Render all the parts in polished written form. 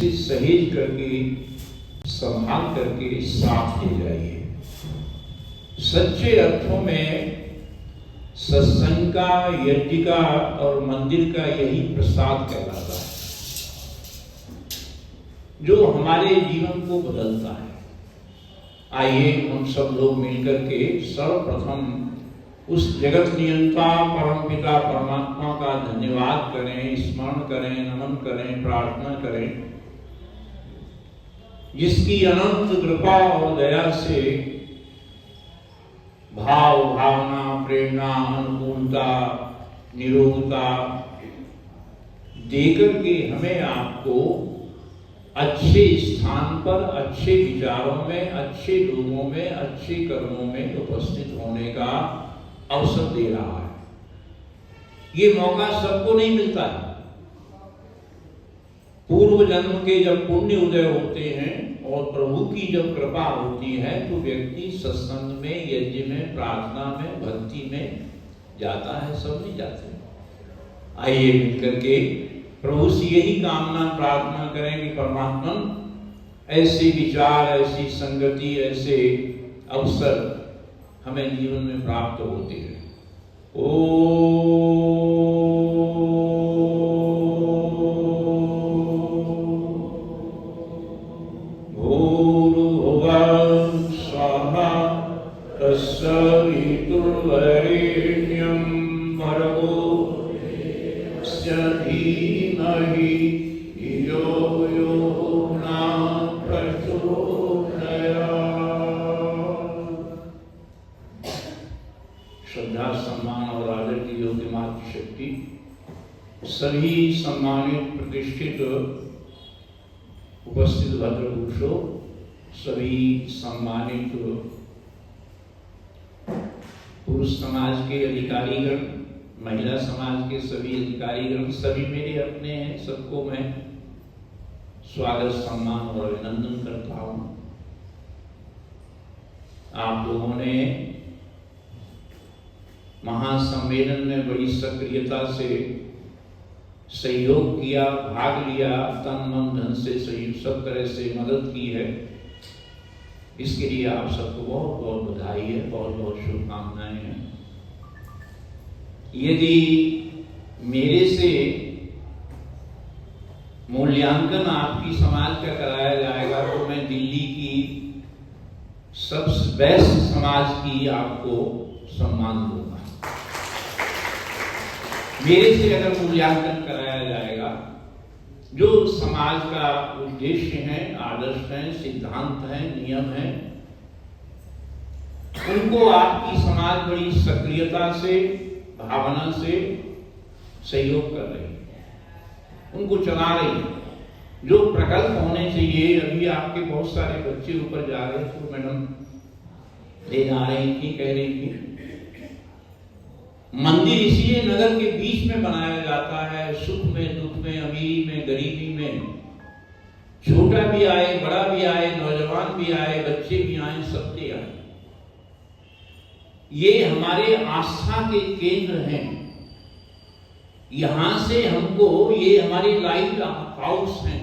सहेज करके संभाल करके साथ ले जाइए। सच्चे अर्थों में सत्संग का, यज्ञ का और मंदिर का यही प्रसाद कहलाता है जो हमारे जीवन को बदलता है। आइए हम सब लोग मिलकर के सर्वप्रथम उस जगत नियंता परम पिता परमात्मा का धन्यवाद करें, स्मरण करें, नमन करें, प्रार्थना करें, जिसकी अनंत कृपा और दया से भाव, भावना, प्रेरणा, अनुकूलता, निरोगता देकर के हमें आपको अच्छे स्थान पर, अच्छे विचारों में, अच्छे लोगों में, अच्छे कर्मों में उपस्थित होने का अवसर दे रहा है। ये मौका सबको नहीं मिलता है। पूर्व जन्म के जब पुण्य उदय होते हैं और प्रभु की जब कृपा होती है तो व्यक्ति सत्संग में, यज्ञ में, प्रार्थना में, भक्ति में जाता है। सब नहीं जाते। आइए मिलकर के प्रभु से यही कामना प्रार्थना करें कि परमात्मा ऐसे विचार, ऐसी संगति, ऐसे अवसर हमें जीवन में प्राप्त होते हैं। श्रद्धा, सम्मान और आदर की योग्य मातृशक्ति सभी सम्मानित, प्रतिष्ठित उपस्थित भद्रपुरुषों, सभी सम्मानित पुरुष समाज के अधिकारीगण, महिला समाज के सभी अधिकारीगण, सभी मेरे अपने हैं, सबको मैं स्वागत, सम्मान और अभिनंदन करता हूं। आप लोगों ने महासम्मेलन में बड़ी सक्रियता से सहयोग किया, भाग लिया, तन मन धन से सब तरह से मदद की है। इसके लिए आप सबको बहुत बहुत बधाई है, बहुत बहुत शुभकामनाएं हैं। यदि मेरे से मूल्यांकन आपकी समाज का कराया जाएगा तो मैं दिल्ली की सबसे बेस्ट समाज की आपको सम्मान दूंगा। मेरे से अगर मूल्यांकन कराया जाएगा, जो समाज का उद्देश्य है, आदर्श है, सिद्धांत है, नियम है, उनको आपकी समाज बड़ी सक्रियता से, भावना से सहयोग कर रही है, उनको चला रही है। जो प्रकल्प होने चाहिए, अभी आपके बहुत सारे बच्चे ऊपर जा रहे थे, तो मैडम ले जा रही थी, कह रही थी मंदिर इसलिए नगर के बीच में बनाया जाता है, सुख में, दुख में, अमीरी में, गरीबी में, छोटा भी आए, बड़ा भी आए, नौजवान भी आए, बच्चे भी आए, सबके आए। ये हमारे आस्था के केंद्र हैं। यहां से हमको, ये हमारी लाइट हाउस हैं।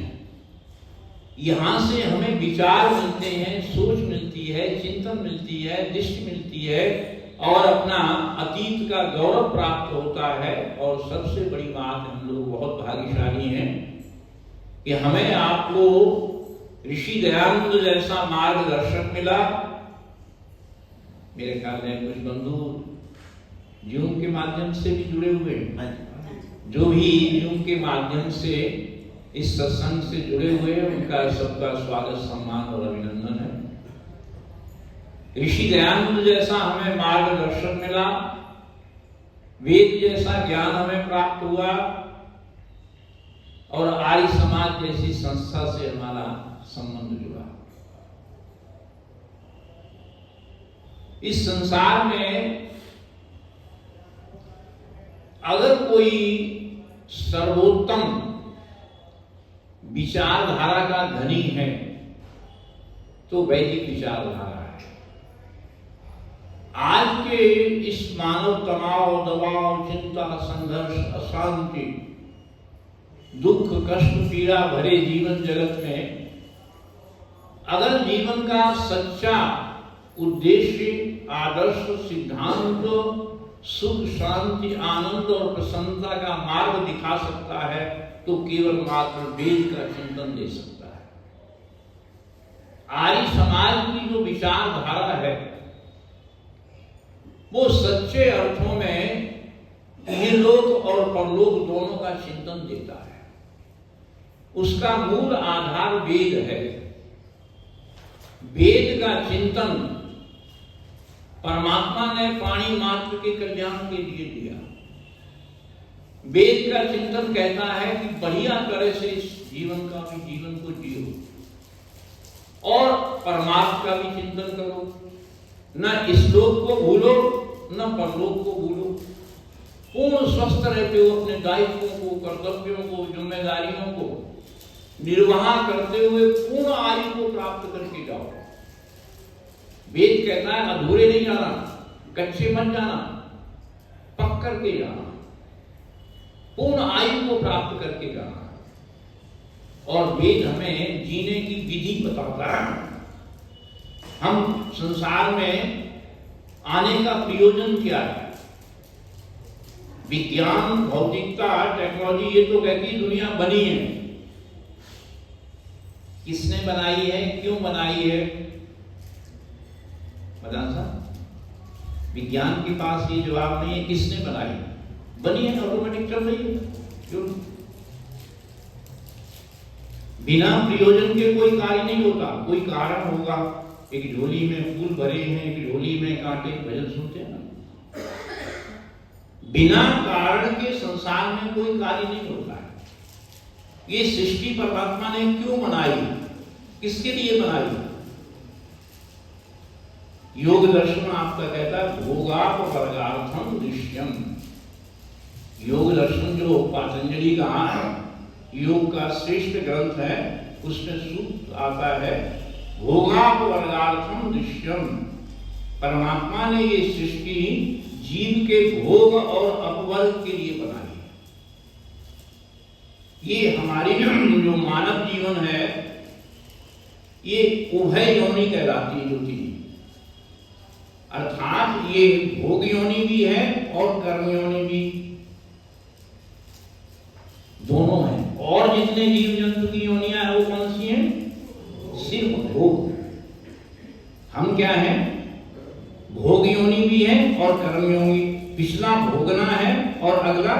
यहां से हमें विचार मिलते हैं, सोच मिलती है, चिंतन मिलती है, दृष्टि मिलती है और अपना अतीत का गौरव प्राप्त होता है। और सबसे बड़ी बात, हम लोग बहुत भाग्यशाली हैं कि हमें आपको ऋषि दयानंद जैसा मार्गदर्शक मिला। मेरे ख्याल में कुछ बंधु जूम के माध्यम से भी जुड़े हुए हैं, जो भी जूम के माध्यम से इस सत्संग से जुड़े हुए हैं, उनका सबका स्वागत, सम्मान और अभिनंदन है। ऋषि दयानंद जैसा हमें मार्गदर्शन मिला, वेद जैसा ज्ञान हमें प्राप्त हुआ और आर्य समाज जैसी संस्था से हमारा संबंध जुड़ा। इस संसार में अगर कोई सर्वोत्तम विचारधारा का धनी है तो वैदिक विचारधारा है। आज के इस मानव तनाव, दबाव, चिंता, संघर्ष, अशांति दुख कष्ट पीड़ा भरे जीवन जगत में अगर जीवन का सच्चा उद्देश्य, आदर्श, सिद्धांत सुख शांति आनंद और प्रसन्नता का मार्ग दिखा सकता है तो केवल मात्र वेद का चिंतन दे सकता है। आर्य समाज की जो विचारधारा है वो सच्चे अर्थों में इहलोक और परलोक दोनों का चिंतन देता है। उसका मूल आधार वेद है। वेद का चिंतन परमात्मा ने प्राणी मात्र के कल्याण के लिए दिया। वेद का चिंतन कहता है कि बढ़िया तरह से इस जीवन को जियो और परमात्मा का भी चिंतन करो। न इस लोक को भूलो न परलोक को भूलो। पूर्ण स्वस्थ रहते हो, अपने दायित्वों को, कर्तव्यों को, जिम्मेदारियों को निर्वाह करते हुए पूर्ण आयु को प्राप्त करके जाओ। वेद कहता है अधूरे नहीं जाना, कच्चे मत जाना, पक करके जाना, पूर्ण आयु को प्राप्त करके जाना। और वेद हमें जीने की विधि बताता है। हम संसार में आने का प्रयोजन क्या है? विज्ञान, भौतिकता, टेक्नोलॉजी ये तो कहती दुनिया बनी है। किसने बनाई है, क्यों बनाई है? बताना साहब, विज्ञान के पास ये जवाब नहीं है किसने बनाई। बनी है, ऑटोमेटिक चल रही है। क्यों? बिना प्रयोजन के कोई कार्य नहीं होता, कोई कारण होगा। एक झोली में फूल भरे हैं, एक झोली में कांटे, भजन सुनते हैं ना। बिना कारण के संसार में कोई कार्य नहीं होता है। ये सृष्टि परमात्मा ने क्यों बनाई, किसके लिए बनाई? योग दर्शन आपका कहता है भोगापवर्गार्थम दृश्यम। योग दर्शन जो पतंजलि का योग का श्रेष्ठ ग्रंथ है, उसमें सूत्र आता है भोगापवर्गार्थम दृश्यम। परमात्मा ने ये सृष्टि जीव के भोग और अपवर्ग के लिए बनाई। ये हमारी जो मानव जीवन है ये उभय योनि कहलाती है। जो चीज अर्थात ये भोग योनि भी है और कर्म योनि भी, दोनों है। और जितने जीव जंतु की योनियां है वो कौन सी हैं? सिर्फ भोग। हम क्या है? भोग योनि भी है और कर्म योनि। पिछला भोगना है और अगला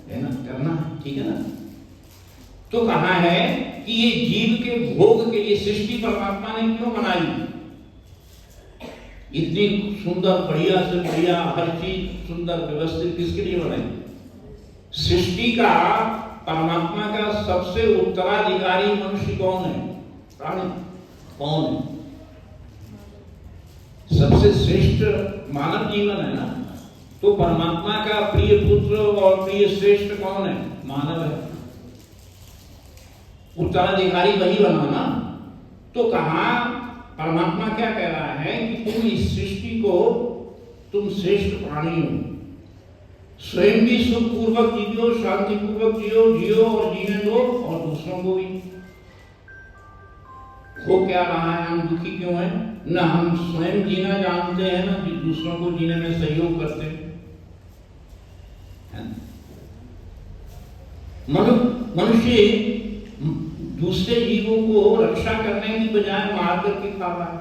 है ना करना है। ठीक है ना? तो कहा है कि ये जीव के भोग के लिए सृष्टि परमात्मा ने क्यों बनाई? इतनी सुंदर, बढ़िया से बढ़िया हर चीज सुंदर व्यवस्थित किसके लिए बनाई? सृष्टि का परमात्मा का सबसे उत्तराधिकारी मनुष्य कौन है? प्राणी कौन है? सबसे श्रेष्ठ मानव जीवन है ना। तो परमात्मा का प्रिय पुत्र और प्रिय श्रेष्ठ कौन है? मानव है। उत्तराधिकारी वही बना ना। तो कहा परमात्मा क्या कह रहा है कि तुम इस सृष्टि को, तुम श्रेष्ठ प्राणी हो, स्वयं भी सुख पूर्वक जियो, शांति पूर्वक जियो और जीने दो और दूसरों को भी। हो क्या रहा है? हम दुखी क्यों हैं? न हम स्वयं जीना जानते हैं, न दूसरों को जीने में सहयोग करते हैं। मनुष्य दूसरे जीवों को रक्षा करने की बजाय मार करके खा रहा है,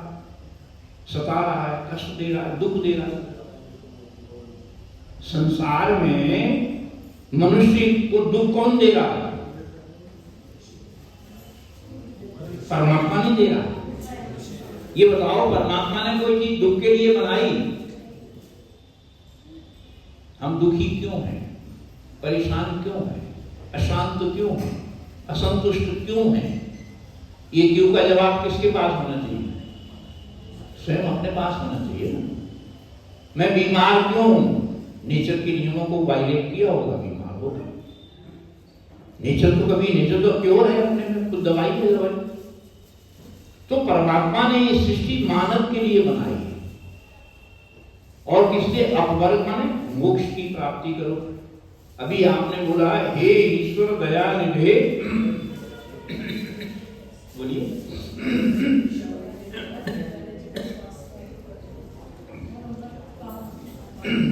सता रहा है, कष्ट दे रहा है, दुख दे रहा है। संसार में मनुष्य को दुख कौन दे रहा है? परमात्मा नहीं दे रहा। ये बताओ, परमात्मा ने कोई चीज दुख के लिए बनाई? हम दुखी क्यों हैं? परेशान क्यों हैं? अशांत क्यों हैं? असंतुष्ट क्यों हैं? ये क्यों का जवाब किसके पास होना चाहिए? स्वयं अपने पास होना चाहिए ना। मैं बीमार क्यों हूं? नेचर के नियमों को वायलेट किया होगा, बीमार होगा। नेचर तो प्योर है, अपने में खुद दवाई है दवाई। तो परमात्मा ने ये सृष्टि मानव के लिए बनाई है। और किसके? अपवर्ग माने मोक्ष की प्राप्ति करो। अभी आपने बोला हे ईश्वर दया निधे, बोलिए।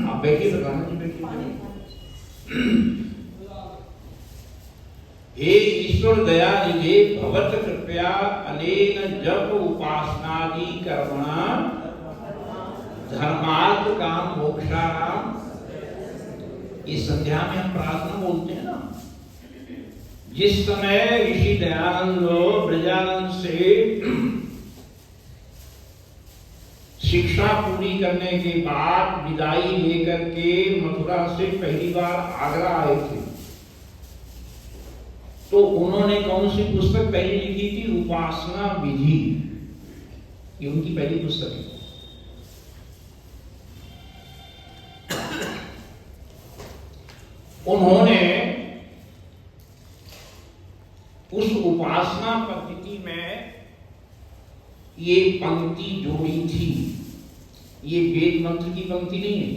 आप बैठिए, बताना जी, बैठिए। हे ईश्वर दया निधे भवत कृपया अनेन जप उपासनादि कर्मणा धर्मार्थ काम मोक्षाणाम। इस संध्या में हम प्रार्थना बोलते हैं ना। जिस समय ऋषि दयानंद ब्रजानंद से शिक्षा पूरी करने के बाद विदाई लेकर के मथुरा से पहली बार आगरा आए थे, तो उन्होंने कौन सी पुस्तक पहली लिखी थी? उपासना विधि। ये उनकी पहली पुस्तक है। उन्होंने उस उपासना पद्धति में ये पंक्ति जोड़ी थी। ये वेद मंत्र की पंक्ति नहीं है।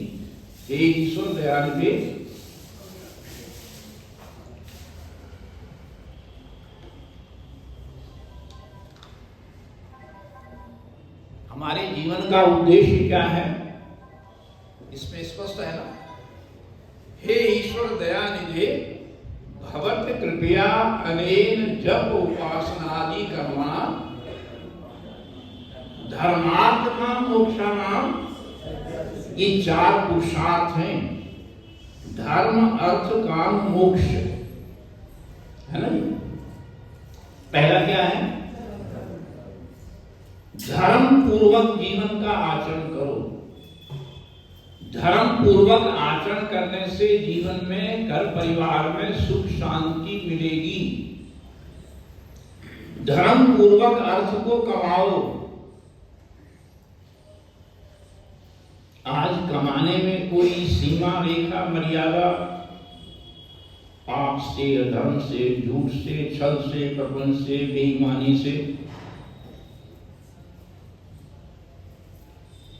हे ईश्वर दया निधे, हमारे जीवन का उद्देश्य क्या है इसमें स्पष्ट है ना। हे ईश्वर दया निधे भवत कृपया अनेन जप उपासनादि कर्मा धर्मार्थ काम मोक्षाणाम। ये चार पुरुषार्थ हैं, धर्म अर्थ काम मोक्ष, है ना। पहला क्या है? धर्म पूर्वक जीवन का आचरण करो। धर्म पूर्वक आचरण करने से जीवन में, घर परिवार में सुख शांति मिलेगी। धर्म पूर्वक अर्थ को कमाओ। आज कमाने में कोई सीमा रेखा मर्यादा, पाप से, अधर्म से, झूठ से, छल से, प्रपंच से, बेईमानी से,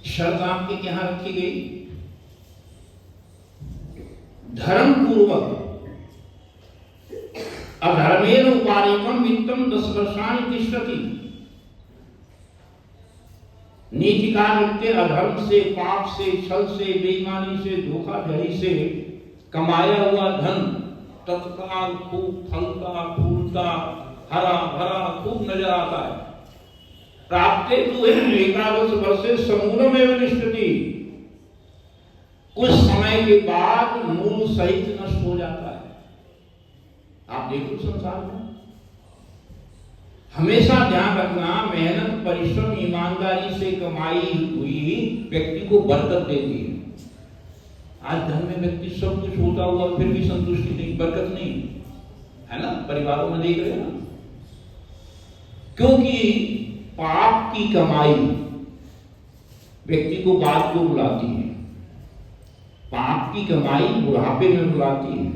शर्त आपके यहां रखी गई। धर्म पूर्वक अधर्मेण उपारितम वित्तम 10 वर्षाणि तिष्ठति। नीति का नृत्य अधर्म से, पाप से, छल से, बेईमानी से, धोखाधड़ी से कमाया हुआ धन तत्काल खूब फलता फूलता हरा भरा खूब नजर आता है। प्राप्ते तु 11 वर्षे समूलमेव निष्ठति। कुछ समय के बाद मूल सहित नष्ट हो जाता है। आप देखो संसार में हमेशा ध्यान रखना, मेहनत परिश्रम ईमानदारी से कमाई हुई व्यक्ति को बरकत देती है। आज धन में व्यक्ति सब कुछ होता हुआ फिर भी संतुष्टि नहीं, बरकत नहीं, है ना। परिवारों में देख रहे हैं ना, क्योंकि पाप की कमाई व्यक्ति को बाद को बुलाती है। पाप की कमाई बुढ़ापे में बुलाती है।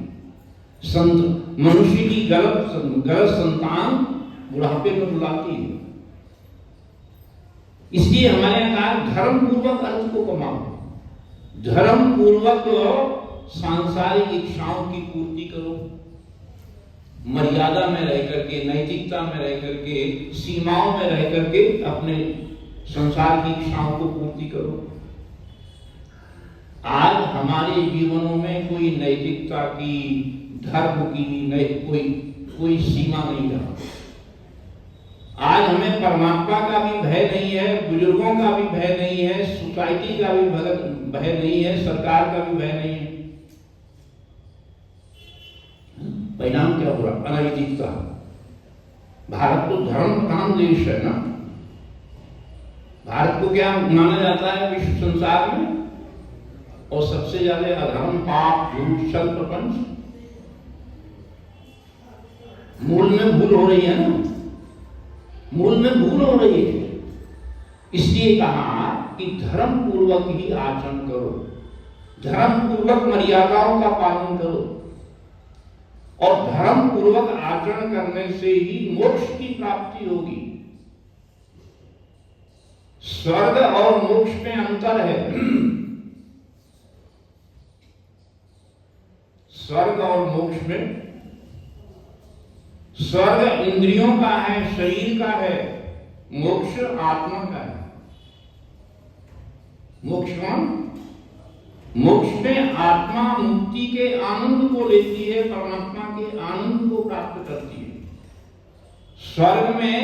मनुष्य की गलत संतान बुढ़ापे में बुलाती है। इसलिए हमारे यहाँ कहा धर्म पूर्वक अर्थ को कमाओ। धर्म पूर्वक सांसारिक इच्छाओं की पूर्ति करो। मर्यादा में रह करके, नैतिकता में रह करके, सीमाओं में रह करके अपने संसार की इच्छाओं को पूर्ति करो। आज हमारे जीवनों में कोई नैतिकता की, धर्म की कोई सीमा नहीं रहा। आज हमें परमात्मा का भी भय नहीं है, बुजुर्गों का भी भय नहीं है, सोसाइटी का भी भय नहीं है, सरकार का भी भय नहीं है। परिणाम क्या हुआ? अनैतिकता। भारत तो धर्म प्रधान देश है ना। भारत को क्या माना जाता है विश्व संसार में? और सबसे ज्यादा अधर्म, पाप, झूठ, छल, प्रपंच। मूल में भूल हो रही है ना, मूल में भूल हो रही है। इसलिए कहा कि धर्म पूर्वक ही आचरण करो, धर्म पूर्वक मर्यादाओं का पालन करो, और धर्म पूर्वक आचरण करने से ही मोक्ष की प्राप्ति होगी। स्वर्ग और मोक्ष में अंतर है। स्वर्ग और मोक्ष में स्वर्ग इंद्रियों का है, शरीर का है, मोक्ष आत्मा का है। मोक्ष कौन? मोक्ष में आत्मा मुक्ति के आनंद को लेती है, परमात्मा के आनंद को प्राप्त करती है। स्वर्ग में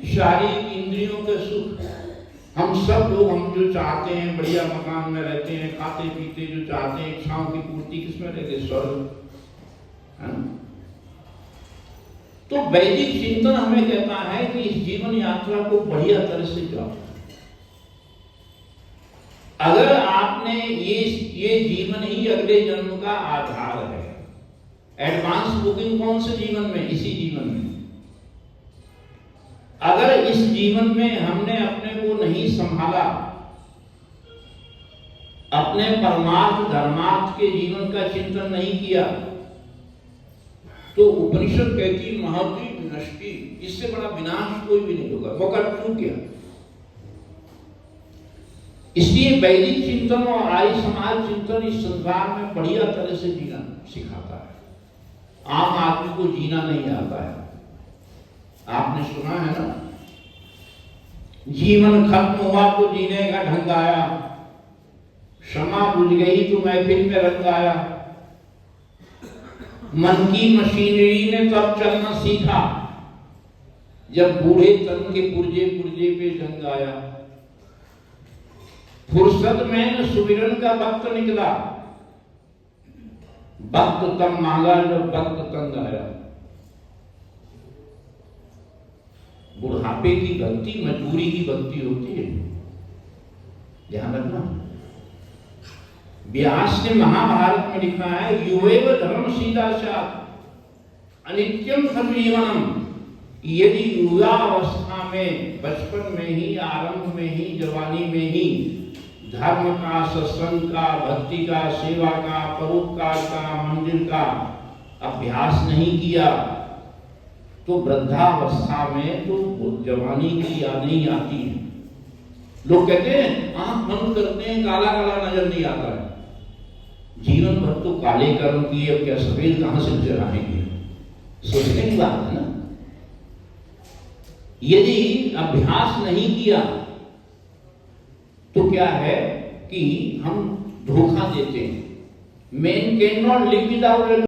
शारीरिक इंद्रियों के सुख, हम सब लोग, हम जो चाहते हैं बढ़िया मकान में रहते हैं, खाते पीते जो चाहते हैं, इच्छाओं की पूर्ति किसमें रहते? स्वर्ग। तो वैदिक चिंतन हमें कहता है कि इस जीवन यात्रा को बढ़िया तरह से जाओ। अगर आपने ये जीवन ही अगले जन्म का आधार है, एडवांस बुकिंग कौन से जीवन में? इसी जीवन में। अगर इस जीवन में हमने अपने को नहीं संभाला, अपने परमार्थ धर्मार्थ के जीवन का चिंतन नहीं किया, तो उपनिषद कहती महती विनष्टि, इससे बड़ा विनाश कोई भी नहीं होगा। मौका चूक गया। इसलिए वैदिक चिंतन और आर्य समाज चिंतन इस संसार में बढ़िया तरह से जीना सिखाता है। आम आदमी को जीना नहीं आता है। आपने सुना है ना, जीवन खत्म हुआ तो जीने का ढंग आया, क्षमा बुझ गई तो महफिल में रंग आया, मन की मशीनरी ने तब चलना सीखा जब बूढ़े तन के पुर्जे पुर्जे पे जंग आया। फुर्सत में न सुमिरन का वक्त निकला, वक्त तब मांगा जब वक्त तंग आया। बुढ़ापे की भक्ति मजबूरी की भक्ति होती है, ध्यान रखना। व्यास ने महाभारत में लिखा है, युवेव धर्मशीला स्यात् अनित्यं खलु जीवनम। यदि युवावस्था में, बचपन में ही, आरंभ में ही, जवानी में ही धर्म का, सत्संग का, भक्ति का, सेवा का, परोपकार का, मंदिर का अभ्यास नहीं किया, तो वृद्धावस्था में तो जवानी की याद नहीं आती है। लोग कहते हैं आंख बंद करते हैं, काला काला नजर नहीं आता है। जीवन भर तो काले कर्म किए, अब क्या सफेद कहां से नजर आएंगे? सोचने की बात है ना। यदि अभ्यास नहीं किया तो क्या है कि हम धोखा देते हैं। Man can not live without